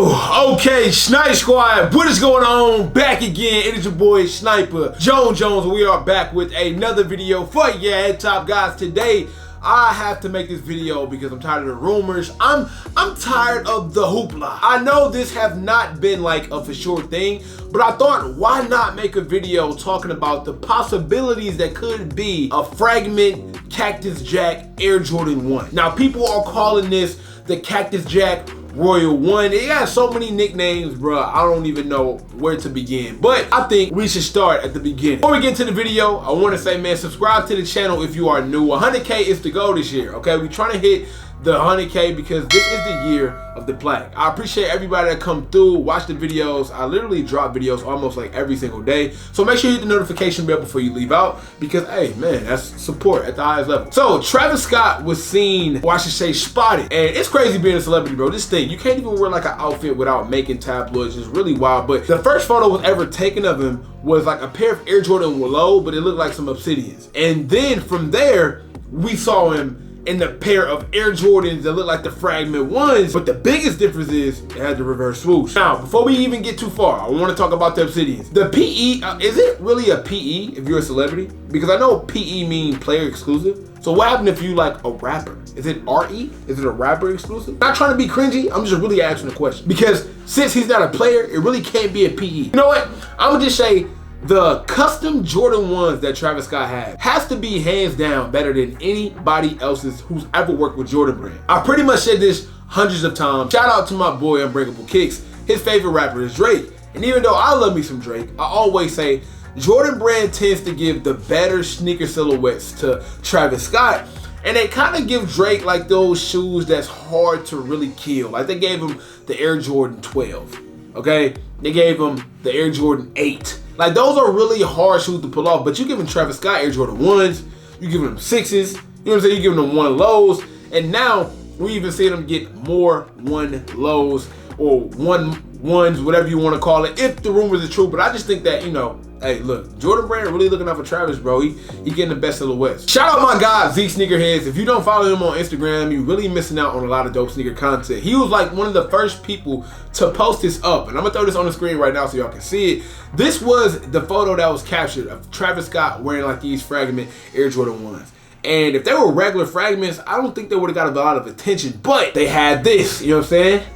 Okay, Snipe Squad, what is going on? Back again, it is your boy Sniper Jones. We are back with another video for ya top guys. Today, I have to make this video because I'm tired of the rumors. I'm tired of the hoopla. I know this have not been like a for sure thing, but I thought, why not make a video talking about the possibilities that could be a Fragment Cactus Jack Air Jordan 1. Now, people are calling this the Cactus Jack Royal 1. It got so many nicknames, bruh. I don't even know where to begin. But I think we should start at the beginning. Before we get to the video, I want to say, man, subscribe to the channel if you are new. 100K is the goal this year, okay? We're trying to hit the 100K because this is the year of the plague. I appreciate everybody that come through, watch the videos. I literally drop videos almost like every single day. So make sure you hit the notification bell before you leave out because, hey, man, that's support at the highest level. So Travis Scott was seen, or I should say spotted. And it's crazy being a celebrity, bro. This thing, you can't even wear like an outfit without making tabloids. It's really wild. But the first photo was ever taken of him was like a pair of Air Jordan low, but it looked like some obsidians. And then from there, we saw him in the pair of Air Jordans that look like the Fragment 1s, but the biggest difference is it had the reverse swoosh. Now, before we even get too far, I want to talk about the obsidians. The PE, is it really a PE if you're a celebrity? Because I know PE mean player exclusive. So what happened if you like a rapper? Is it RE? Is it a rapper exclusive? Not trying to be cringy, I'm just really asking a question. Because since he's not a player, it really can't be a PE. You know what? I'm gonna just say, the custom Jordan 1s that Travis Scott has to be hands down better than anybody else's who's ever worked with Jordan Brand. I pretty much said this hundreds of times. Shout out to my boy Unbreakable Kicks. His favorite rapper is Drake. And even though I love me some Drake, I always say Jordan Brand tends to give the better sneaker silhouettes to Travis Scott. And they kind of give Drake like those shoes that's hard to really kill. Like they gave him the Air Jordan 12, okay? They gave him the Air Jordan 8. Like those are really hard shoes to pull off, but you giving Travis Scott Air Jordan 1s, you giving them 6s, you know what I'm saying? You giving them 1 lows, and now we even see them get more 1 lows or 1s, whatever you want to call it, if the rumors are true. But I just think that, you know, hey, look, Jordan Brand really looking out for Travis, bro. He getting the best silhouettes. Shout out my guy, Z Sneakerheads. If you don't follow him on Instagram, you're really missing out on a lot of dope sneaker content. He was like one of the first people to post this up. And I'm gonna throw this on the screen right now so y'all can see it. This was the photo that was captured of Travis Scott wearing like these Fragment Air Jordan 1s. And if they were regular Fragments, I don't think they would have got a lot of attention, but they had this, you know what I'm saying?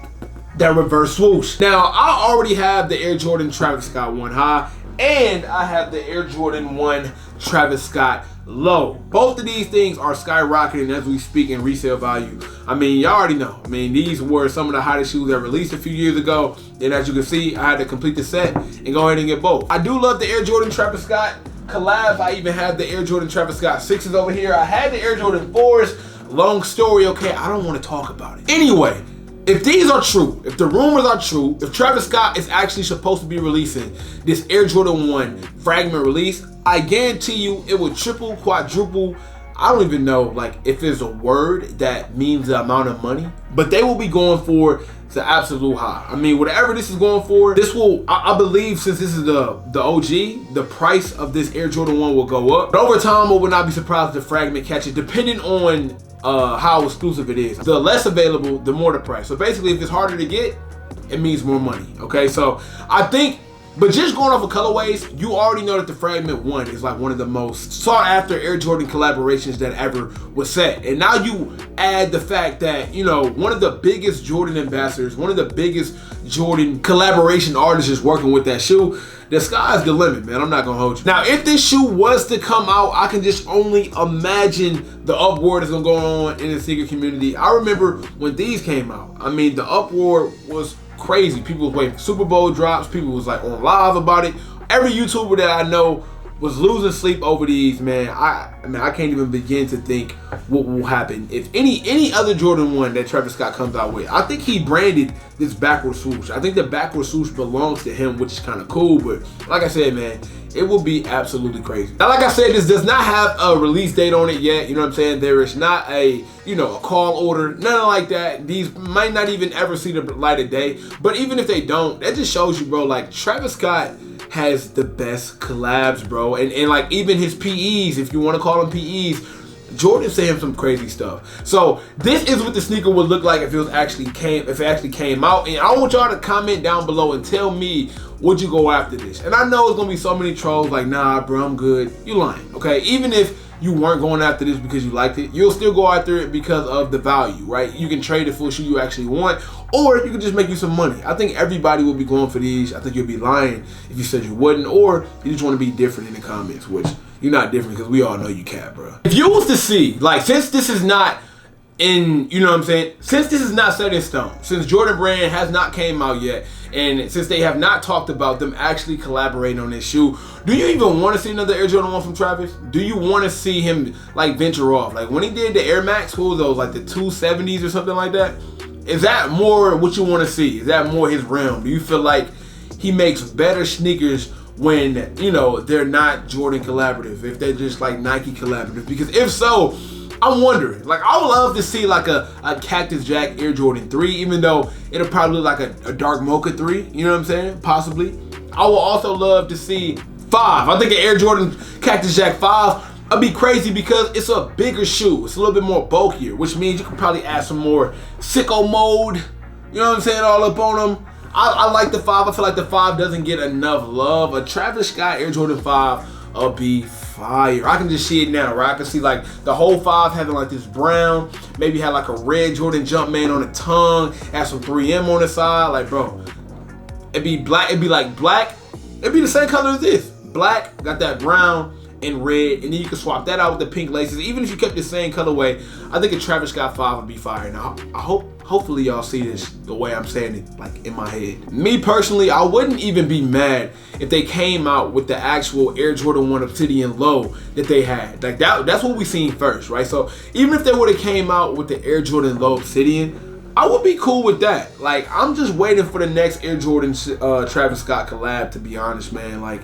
That reverse swoosh. Now, I already have the Air Jordan Travis Scott 1 high, and I have the Air Jordan 1 Travis Scott low. Both of these things are skyrocketing as we speak in resale value. I mean, y'all already know. I mean, these were some of the hottest shoes that released a few years ago. And as you can see, I had to complete the set and go ahead and get both. I do love the Air Jordan Travis Scott collabs. I even have the Air Jordan Travis Scott 6s over here. I had the Air Jordan 4s. Long story, okay? I don't want to talk about it. Anyway, if these are true, if the rumors are true, if Travis Scott is actually supposed to be releasing this Air Jordan 1 Fragment release, I guarantee you it would triple, quadruple, I don't even know like if there's a word that means the amount of money, but they will be going for the absolute high. I mean, whatever this is going for, this will, I believe, since this is the OG, the price of this Air Jordan 1 will go up. But over time, I would not be surprised if the Fragment catch it, depending on how exclusive it is. The less available, the more the price. So basically, if it's harder to get, it means more money, okay? So I think, but just going off of colorways, you already know that the Fragment 1 is like one of the most sought after Air Jordan collaborations that ever was set. And now you add the fact that, you know, one of the biggest Jordan ambassadors, one of the biggest Jordan collaboration artists is working with that shoe. The sky's the limit, man. I'm not gonna hold you. Now, if this shoe was to come out, I can just only imagine the uproar that's gonna go on in the sneaker community. I remember when these came out. I mean, the uproar was crazy. People was waiting for Super Bowl drops. People was like on live about it. Every YouTuber that I know was losing sleep over these, man. I mean, I can't even begin to think what will happen if any other Jordan 1 that Travis Scott comes out with. I think he branded this backward swoosh. I think the backward swoosh belongs to him, which is kind of cool. But like I said, man, it will be absolutely crazy. Now, like I said, this does not have a release date on it yet. You know what I'm saying? There is not a, you know, a call order, nothing like that. These might not even ever see the light of day. But even if they don't, that just shows you, bro, like Travis Scott has the best collabs, bro. And like even his PEs, if you want to call them PEs, Jordan saying some crazy stuff. So this is what the sneaker would look like if it actually came out. And I want y'all to comment down below and tell me, would you go after this? And I know it's gonna be so many trolls like, nah, bro, I'm good. You lying, okay? Even if you weren't going after this because you liked it, you'll still go after it because of the value, right? You can trade it for a shoe you actually want, or you can just make you some money. I think everybody will be going for these. I think you'll be lying if you said you wouldn't, or you just want to be different in the comments, which you're not different because we all know you cap, bro. If you was to see, like, since this is not in, you know what I'm saying? Since this is not set in stone, since Jordan Brand has not came out yet, and since they have not talked about them actually collaborating on this shoe, do you even want to see another Air Jordan 1 from Travis? Do you want to see him, like, venture off? Like, when he did the Air Max, what was those, like the 270s or something like that? Is that more what you want to see? Is that more his realm? Do you feel like he makes better sneakers when, you know, they're not Jordan collaborative, if they're just like Nike collaborative? Because if so, I'm wondering. Like, I would love to see like a Cactus Jack Air Jordan 3, even though it'll probably look like a dark mocha 3, you know what I'm saying? Possibly. I would also love to see 5. I think an Air Jordan Cactus Jack 5 would be crazy because it's a bigger shoe. It's a little bit more bulkier, which means you could probably add some more sicko mode, you know what I'm saying, all up on them. I like the 5. I feel like the 5 doesn't get enough love. A Travis Scott Air Jordan 5 will be fire. I can just see it now, right? I can see like the whole 5 having like this brown, maybe have like a red Jordan Jumpman on the tongue, have some 3M on the side. Like, bro, it'd be black. It'd be like black. It'd be the same color as this. Black, got that brown and red, and then you can swap that out with the pink laces. Even if you kept the same colorway, I think a Travis Scott 5 would be fire. Now, hopefully y'all see this the way I'm saying it, like in my head. Me personally, I wouldn't even be mad if they came out with the actual Air Jordan 1 Obsidian low that they had. Like that's what we seen first, right? So even if they would have came out with the Air Jordan low Obsidian, I would be cool with that. Like, I'm just waiting for the next Air Jordan Travis Scott collab, to be honest, man. Like,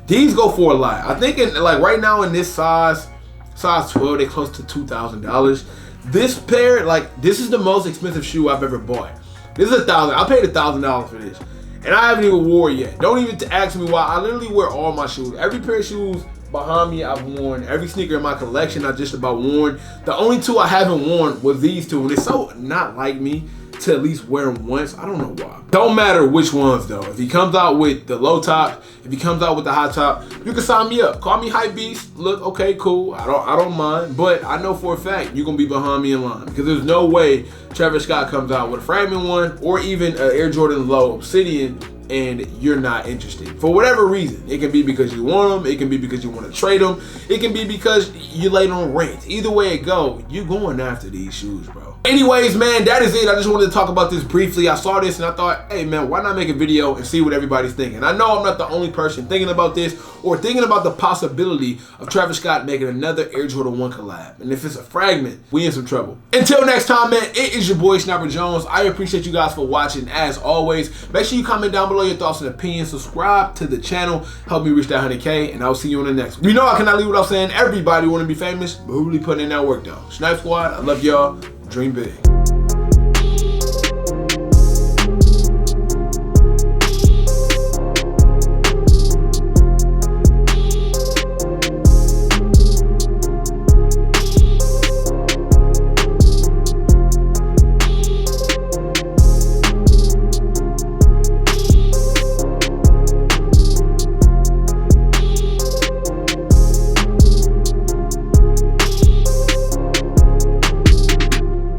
these go for a lot. I think like right now in this size 12, they're close to $2,000. This pair, like, this is the most expensive shoe I've ever bought. This is $1,000. I paid $1,000 for this, and I haven't even wore it yet. Don't even ask me why. I literally wear all my shoes. Every pair of shoes behind me I've worn. Every sneaker in my collection I just about worn. The only 2 I haven't worn was these 2, and it's so not like me to at least wear them once. I don't know why. Don't matter which ones though. If he comes out with the low top, if he comes out with the high top, you can sign me up. Call me Hype Beast. Look, okay, cool. I don't mind. But I know for a fact you're gonna be behind me in line, because there's no way Travis Scott comes out with a Fragment 1 or even an Air Jordan Low Obsidian and you're not interested for whatever reason. It can be because you want them, it can be because you want to trade them, it can be because you laid on rent. Either way it go, you going after these shoes, bro. Anyways, man, that is it. I just wanted to talk about this briefly. I saw this and I thought, hey man, why not make a video and see what everybody's thinking? I know I'm not the only person thinking about this or thinking about the possibility of Travis Scott making another Air Jordan 1 collab. And if it's a Fragment, we in some trouble. Until next time, man, it is your boy Sniper Jones. I appreciate you guys for watching. As always, make sure you comment down below your thoughts and opinions. Subscribe to the channel. Help me reach that 100K, and I'll see you on the next one. You know I cannot leave without saying everybody want to be famous, but who really putting in that work though? Snipe Squad, I love y'all. Dream big.